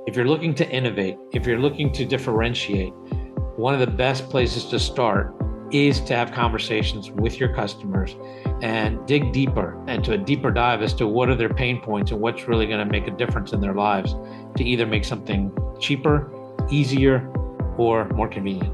If you're looking to innovate, if you're looking to differentiate, one of the best places to start is to have conversations with your customers and dig deeper into a deeper dive as to what are their pain points and what's really going to make a difference in their lives to either make something cheaper, easier, or more convenient.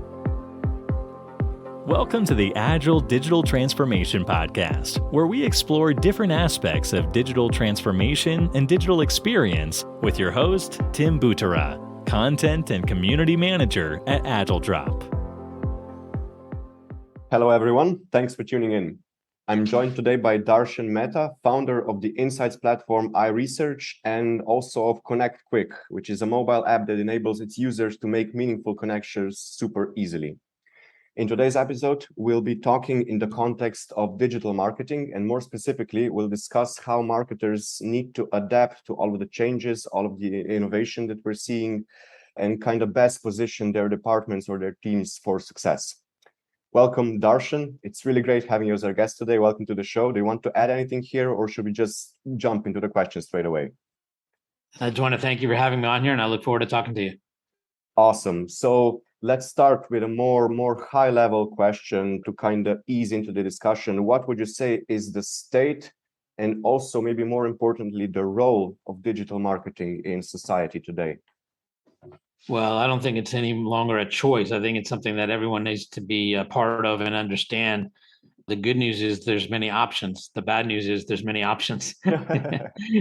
Welcome to the Agile Digital Transformation Podcast, where we explore different aspects of digital transformation and digital experience with your host, Tim Butera, Content and Community Manager at AgileDrop. Hello, everyone. Thanks for tuning in. I'm joined today by Darshan Mehta, founder of the insights platform iResearch and also of ConnectQik, which is a mobile app that enables its users to make meaningful connections super easily. In today's episode, we'll be talking in the context of digital marketing, and more specifically, we'll discuss how marketers need to adapt to all of the changes, all of the innovation that we're seeing, and kind of best position their departments or their teams for success. Welcome, Darshan. It's really great having you as our guest today. Welcome to the show. Do you want to add anything here, or should we just jump into the questions straight away? I just want to thank you for having me on here, and I look forward to talking to you. Awesome. So let's start with a more high-level question to kind of ease into the discussion. What would you say is the state and also maybe more importantly, the role of digital marketing in society today? Well, I don't think it's any longer a choice. I think it's something that everyone needs to be a part of and understand. The good news is there's many options. The bad news is there's many options.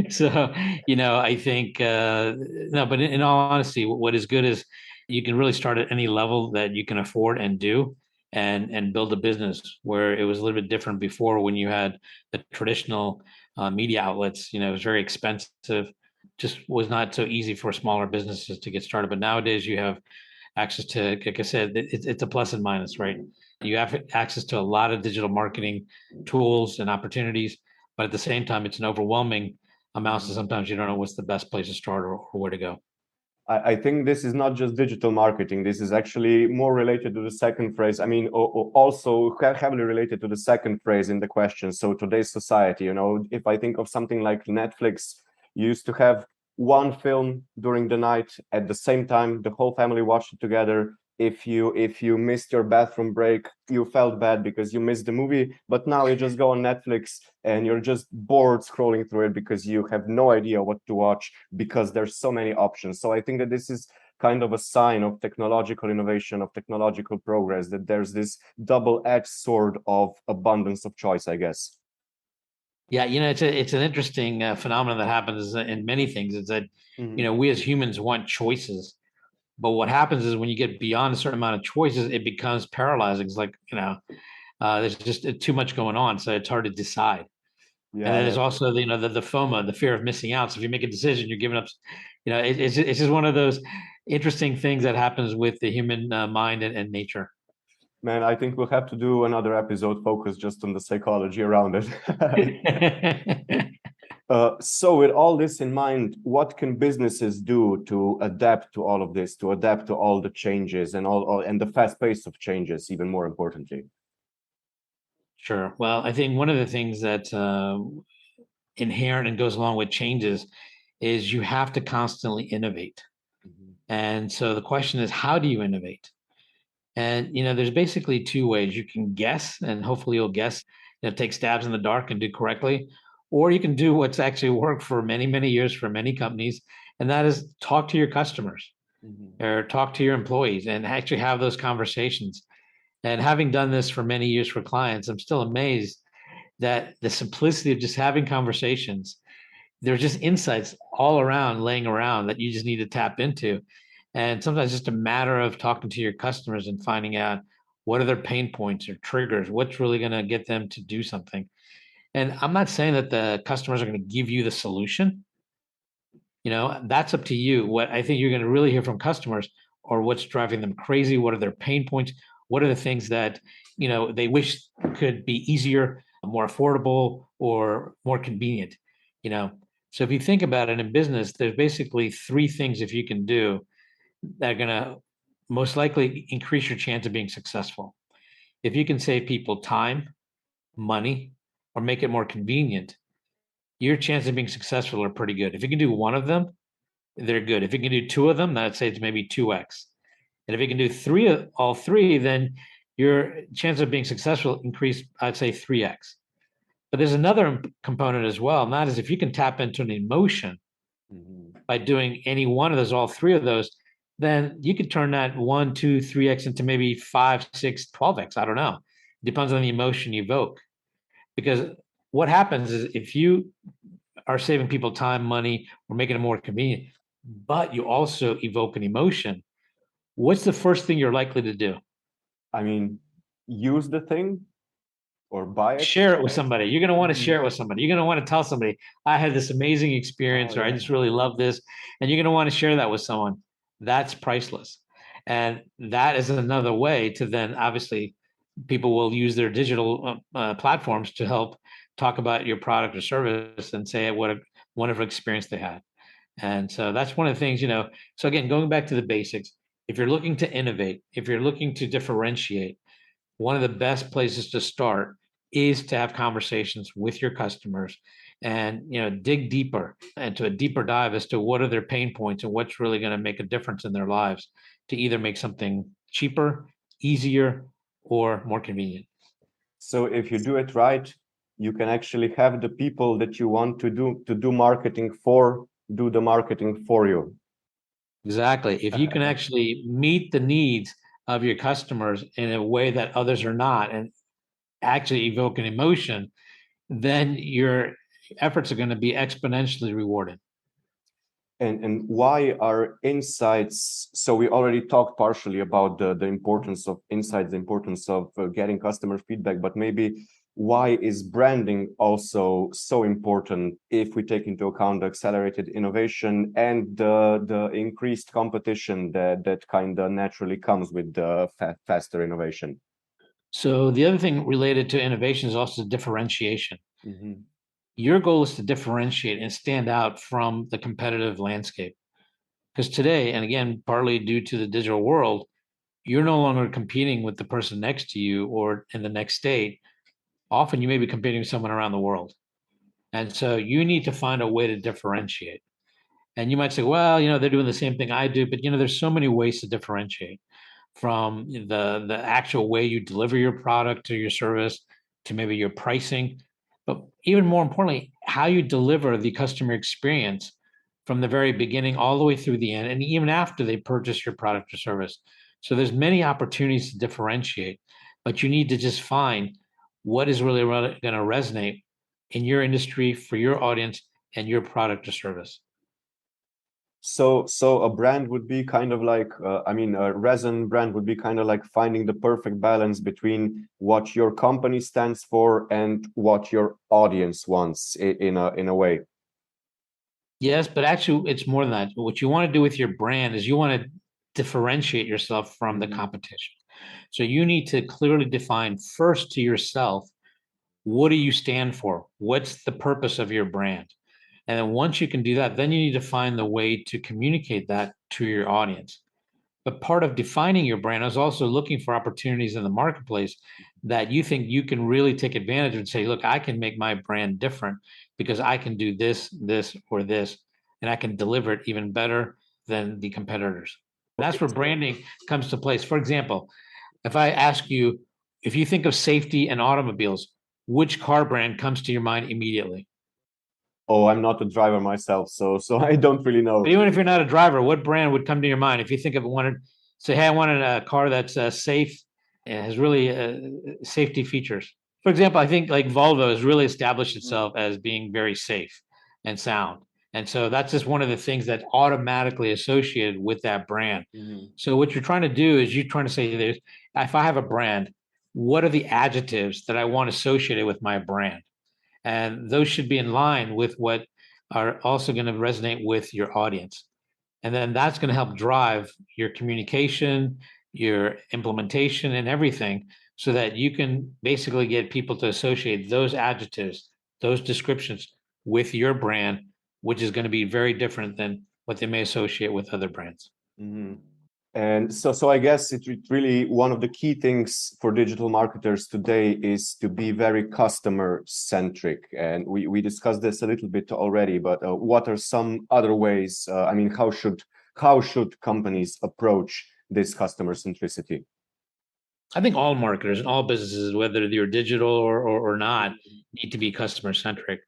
So, I think, no, but in all honesty, what is good is you can really start at any level that you can afford and do and build a business, where it was a little bit different before when you had the traditional media outlets. It was very expensive, just was not so easy for smaller businesses to get started. But nowadays you have access to, like I said, it's a plus and minus, right? You have access to a lot of digital marketing tools and opportunities, but at the same time, it's an overwhelming amount. So sometimes you don't know what's the best place to start or where to go. I think this is not just digital marketing. This is actually more related to the second phrase. I mean, also heavily related to the second phrase in the question. So today's society, if I think of something like Netflix, you used to have one film during the night at the same time, the whole family watched it together. If you missed your bathroom break, you felt bad because you missed the movie. But now you just go on Netflix and you're just bored scrolling through it because you have no idea what to watch because there's so many options. So I think that this is kind of a sign of technological innovation, of technological progress, that there's this double-edged sword of abundance of choice, I guess. Yeah, it's an interesting phenomenon that happens in many things. Is that we as humans want choices. But what happens is when you get beyond a certain amount of choices, it becomes paralyzing. It's like, there's just too much going on. So it's hard to decide. Yeah, and then there's also, the FOMO, the fear of missing out. So if you make a decision, you're giving up, it's just one of those interesting things that happens with the human mind and nature. Man, I think we'll have to do another episode focused just on the psychology around it. So with all this in mind, what can businesses do to adapt to all of this, to adapt to all the changes and and the fast pace of changes, even more importantly? Sure. Well, I think one of the things that inherent and goes along with changes is you have to constantly innovate. Mm-hmm. And so the question is, how do you innovate? And, there's basically two ways. You can guess, and hopefully you'll guess, take stabs in the dark and do correctly. Or you can do what's actually worked for many, many years for many companies, and that is talk to your customers, mm-hmm. or talk to your employees and actually have those conversations. And having done this for many years for clients, I'm still amazed that the simplicity of just having conversations, there's just insights all around, laying around that you just need to tap into. And sometimes just a matter of talking to your customers and finding out what are their pain points or triggers, what's really going to get them to do something. And I'm not saying that the customers are going to give you the solution. That's up to you. What I think you're going to really hear from customers are what's driving them crazy. What are their pain points? What are the things that, they wish could be easier, more affordable, or more convenient, So if you think about it in business, there's basically three things if you can do that are going to most likely increase your chance of being successful. If you can save people time, money, or make it more convenient, your chances of being successful are pretty good. If you can do one of them, they're good. If you can do two of them, I'd say it's maybe 2x. And if you can do all three, then your chance of being successful increase, I'd say 3x. But there's another component as well, and that is if you can tap into an emotion by doing any one of those, all three of those, then you could turn that 1, 2, 3x into maybe 5, 6, 12x. I don't know. It depends on the emotion you evoke. Because what happens is if you are saving people time, money, or making it more convenient, but you also evoke an emotion, what's the first thing you're likely to do? I mean, use the thing or buy it. Share it with somebody. You're going to want to Mhm. share it with somebody. You're going to want to tell somebody, I had this amazing experience, or I just really love this. And you're going to want to share that with someone. That's priceless. And that is another way to then obviously people will use their digital platforms to help talk about your product or service and say what a wonderful experience they had. And so that's one of the things, so again, going back to the basics, if you're looking to innovate, if you're looking to differentiate, one of the best places to start is to have conversations with your customers and dig deeper into a deeper dive as to what are their pain points and what's really going to make a difference in their lives to either make something cheaper, easier, or more convenient. So if you do it right, you can actually have the people that you want to do marketing for, do the marketing for you. Exactly. If you can actually meet the needs of your customers in a way that others are not and actually evoke an emotion, then your efforts are going to be exponentially rewarded. And why are insights? So we already talked partially about the importance of insights, the importance of getting customer feedback, but maybe why is branding also so important if we take into account the accelerated innovation and the increased competition that kind of naturally comes with the faster innovation? So the other thing related to innovation is also differentiation. Mm-hmm. Your goal is to differentiate and stand out from the competitive landscape. Because today, and again, partly due to the digital world, you're no longer competing with the person next to you or in the next state. Often you may be competing with someone around the world. And so you need to find a way to differentiate. And you might say, well, they're doing the same thing I do, but there's so many ways to differentiate, from the actual way you deliver your product or your service to maybe your pricing, but even more importantly, how you deliver the customer experience from the very beginning all the way through the end, and even after they purchase your product or service. So there's many opportunities to differentiate, but you need to just find what is really going to resonate in your industry for your audience and your product or service. So a brand would be kind of like, a resin brand would be kind of like finding the perfect balance between what your company stands for and what your audience wants in a way. Yes, but actually, it's more than that. What you want to do with your brand is you want to differentiate yourself from the competition. So you need to clearly define first to yourself, what do you stand for? What's the purpose of your brand? And then once you can do that, then you need to find the way to communicate that to your audience. But part of defining your brand is also looking for opportunities in the marketplace that you think you can really take advantage of and say, look, I can make my brand different because I can do this, this, or this, and I can deliver it even better than the competitors. That's where branding comes to place. For example, if I ask you, if you think of safety and automobiles, which car brand comes to your mind immediately? Oh, I'm not a driver myself, so I don't really know. But even if you're not a driver, what brand would come to your mind if you think of one? Say, hey, I wanted a car that's safe and has really safety features. For example, I think like Volvo has really established itself as being very safe and sound. And so that's just one of the things that's automatically associated with that brand. So what you're trying to do is you're trying to say, if I have a brand, what are the adjectives that I want associated with my brand? And those should be in line with what are also going to resonate with your audience. And then that's going to help drive your communication, your implementation, and everything so that you can basically get people to associate those adjectives, those descriptions with your brand, which is going to be very different than what they may associate with other brands. Mm-hmm. And so I guess it really one of the key things for digital marketers today is to be very customer centric. And we discussed this a little bit already, but what are some other ways? I mean, how should companies approach this customer centricity? I think all marketers and all businesses, whether you're digital or not, need to be customer centric.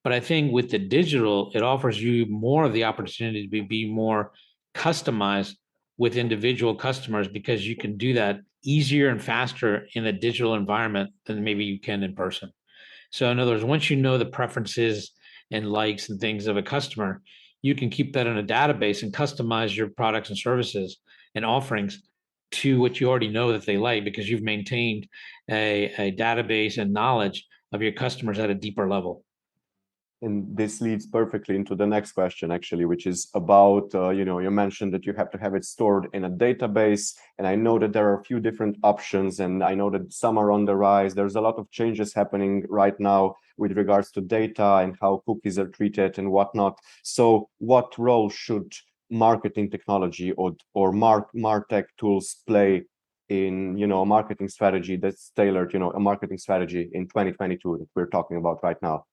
But I think with the digital, it offers you more of the opportunity to be more customized with individual customers because you can do that easier and faster in a digital environment than maybe you can in person. So, in other words, once you know the preferences and likes and things of a customer, you can keep that in a database and customize your products and services and offerings to what you already know that they like because you've maintained a database and knowledge of your customers at a deeper level. And this leads perfectly into the next question, actually, which is about, you mentioned that you have to have it stored in a database. And I know that there are a few different options, and I know that some are on the rise. There's a lot of changes happening right now with regards to data and how cookies are treated and whatnot. So what role should marketing technology or MarTech tools play in, a marketing strategy that's tailored, a marketing strategy in 2022 that we're talking about right now?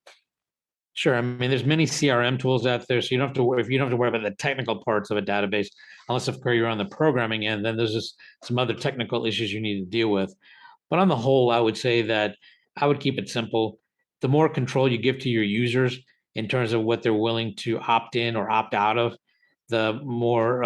Sure. I mean, there's many CRM tools out there, so you don't have to worry if you don't have to worry about the technical parts of a database, unless of course you're on the programming end. Then there's just some other technical issues you need to deal with. But on the whole, I would say that I would keep it simple. The more control you give to your users in terms of what they're willing to opt in or opt out of, the more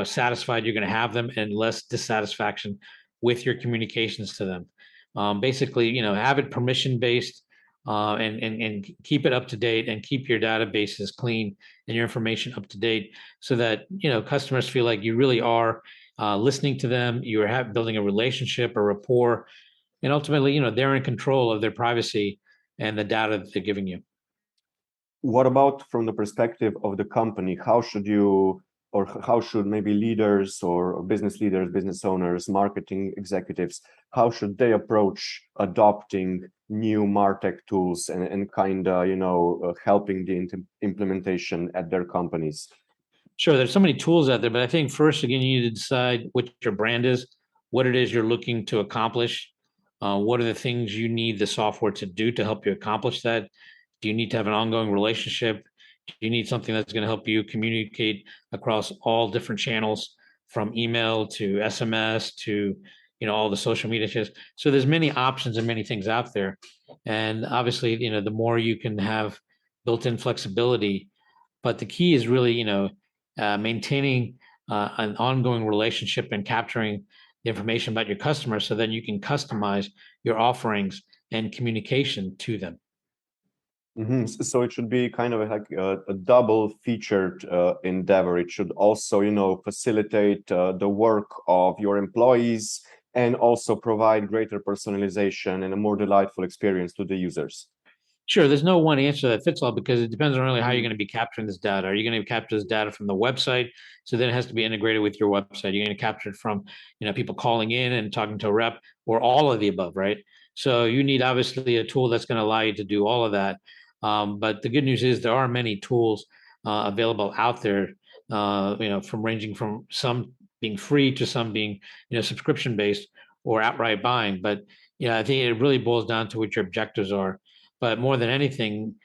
satisfied you're going to have them and less dissatisfaction with your communications to them. Basically, have it permission based and keep it up to date and keep your databases clean and your information up to date so that customers feel like you really are listening to them, you're building a relationship, a rapport, and ultimately they're in control of their privacy and the data that they're giving you. What about from the perspective of the company? How should you, or how should maybe leaders or business leaders, business owners, marketing executives, how should they approach adopting new MarTech tools and kind of, helping the implementation at their companies? Sure, there's so many tools out there, but I think first, again, you need to decide what your brand is, what it is you're looking to accomplish, what are the things you need the software to do to help you accomplish that. Do you need to have an ongoing relationship? Do you need something that's going to help you communicate across all different channels, from email to SMS to all the social media channels? So there's many options and many things out there, and obviously, the more you can have built-in flexibility. But the key is really, maintaining an ongoing relationship and capturing the information about your customers so then you can customize your offerings and communication to them. Mm-hmm. So it should be kind of like a double featured endeavor. It should also, facilitate the work of your employees and also provide greater personalization and a more delightful experience to the users. Sure, there's no one answer that fits all because it depends on really how you're going to be capturing this data. Are you going to capture this data from the website? So then it has to be integrated with your website. You're going to capture it from, people calling in and talking to a rep, or all of the above, right? So you need obviously a tool that's going to allow you to do all of that. But the good news is there are many tools available out there, from ranging from some being free to some being, subscription based or outright buying. But I think it really boils down to what your objectives are. But more than anything,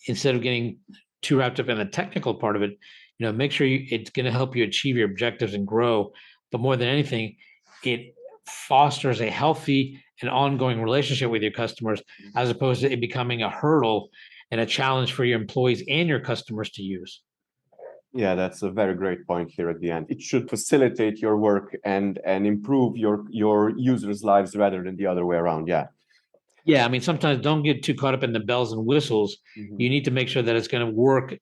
instead of getting too wrapped up in the technical part of it, make sure it's going to help you achieve your objectives and grow. But more than anything, it fosters a healthy and ongoing relationship with your customers, as opposed to it becoming a hurdle and a challenge for your employees and your customers to use. Yeah, that's a very great point here at the end. It should facilitate your work and improve your users' lives rather than the other way around. Yeah. Yeah, I mean, sometimes don't get too caught up in the bells and whistles. Mm-hmm. You need to make sure that it's going to work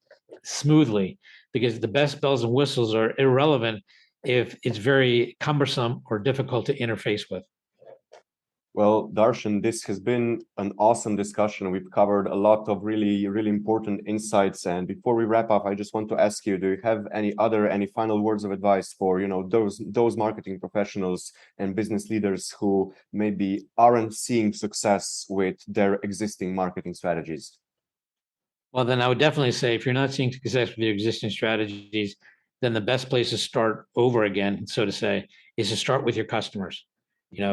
smoothly, because the best bells and whistles are irrelevant if it's very cumbersome or difficult to interface with. Well, Darshan, this has been an awesome discussion. We've covered a lot of really, really important insights. And before we wrap up, I just want to ask you, do you have any final words of advice for, those marketing professionals and business leaders who maybe aren't seeing success with their existing marketing strategies? Well, then I would definitely say if you're not seeing success with your existing strategies, then the best place to start over again, so to say, is to start with your customers.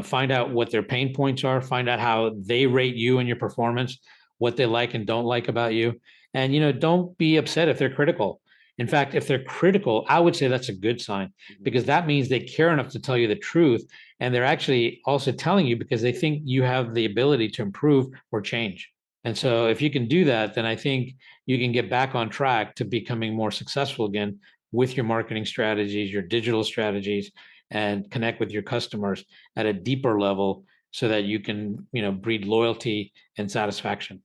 Find out what their pain points are, find out how they rate you and your performance, what they like and don't like about you. And, don't be upset if they're critical. In fact, if they're critical, I would say that's a good sign, because that means they care enough to tell you the truth. And they're actually also telling you because they think you have the ability to improve or change. And so if you can do that, then I think you can get back on track to becoming more successful again with your marketing strategies, your digital strategies, and connect with your customers at a deeper level so that you can, breed loyalty and satisfaction.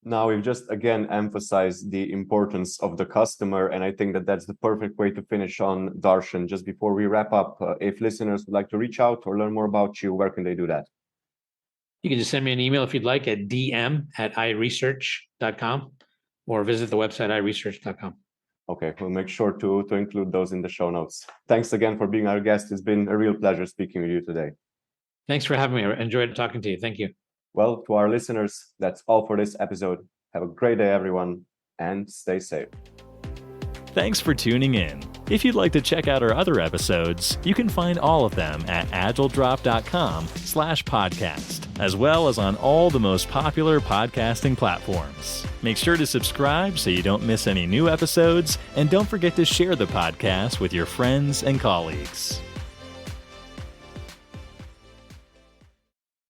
Now we've just again emphasized the importance of the customer, and I think that that's the perfect way to finish on, Darshan. Just before we wrap up, if listeners would like to reach out or learn more about you, where can they do that? You can just send me an email if you'd like at dm@iresearch.com or visit the website iresearch.com. Okay, we'll make sure to include those in the show notes. Thanks again for being our guest. It's been a real pleasure speaking with you today. Thanks for having me. I enjoyed talking to you. Thank you. Well, to our listeners, that's all for this episode. Have a great day, everyone, and stay safe. Thanks for tuning in. If you'd like to check out our other episodes, you can find all of them at agiledrop.com/podcast, as well as on all the most popular podcasting platforms. Make sure to subscribe so you don't miss any new episodes, and don't forget to share the podcast with your friends and colleagues.